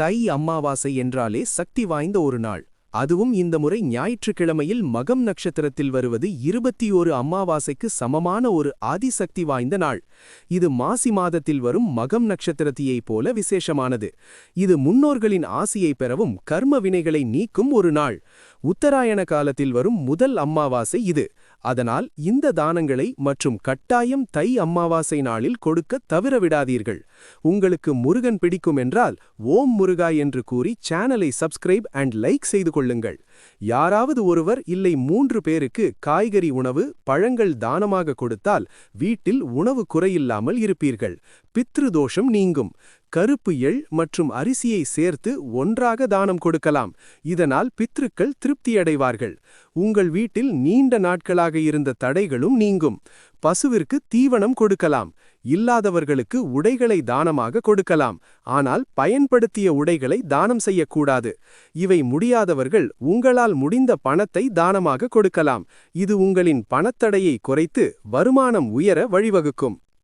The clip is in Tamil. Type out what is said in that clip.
தை அமாவாசை என்றாலே சக்தி வாய்ந்த ஒரு நாள். அதுவும் இந்த முறை ஞாயிற்றுக்கிழமையில் மகம் நட்சத்திரத்தில் வருவது 21 அமாவாசைக்கு சமமான ஒரு ஆதிசக்தி வாய்ந்த நாள். இது மாசி மாதத்தில் வரும் மகம் நட்சத்திரத்தையைப் போல விசேஷமானது. இது முன்னோர்களின் ஆசியை பெறவும் கர்ம வினைகளை நீக்கும் ஒரு நாள். உத்தராயண காலத்தில் வரும் முதல் அமாவாசை இது. அதனால் இந்த தானங்களை மற்றும் கட்டாயம் தை அமாவாசை நாளில் கொடுக்க தவறவிடாதீர்கள். உங்களுக்கு முருகன் பிடிக்கும் என்றால் ஓம் முருகா என்று கூறி சேனலை சப்ஸ்கிரைப் அண்ட் லைக் செய்து கொள்ளுங்கள். யாராவது ஒருவர் இல்லை 3 பேருக்கு காய்கறி உணவு பழங்கள் தானமாக கொடுத்தால் வீட்டில் உணவு குறையில்லாமல் இருப்பீர்கள். பித்ரு தோஷம் நீங்கும். கருப்பு எள் மற்றும் அரிசியை சேர்த்து ஒன்றாக தானம் கொடுக்கலாம். இதனால் பித்ருக்கள் திருப்தியடைவார்கள். உங்கள் வீட்டில் நீண்ட நாட்களாக இருந்த தடைகளும் நீங்கும். பசுவிற்கு தீவனம் கொடுக்கலாம். இல்லாதவர்களுக்கு உடைகளை தானமாக கொடுக்கலாம். ஆனால் பயன்படுத்திய உடைகளை தானம் செய்யக்கூடாது. இவை முடியாதவர்கள் உங்களால் முடிந்த பணத்தை தானமாக கொடுக்கலாம். இது உங்களின் பணத்தடையை குறைத்து வருமானம் உயர வழிவகுக்கும்.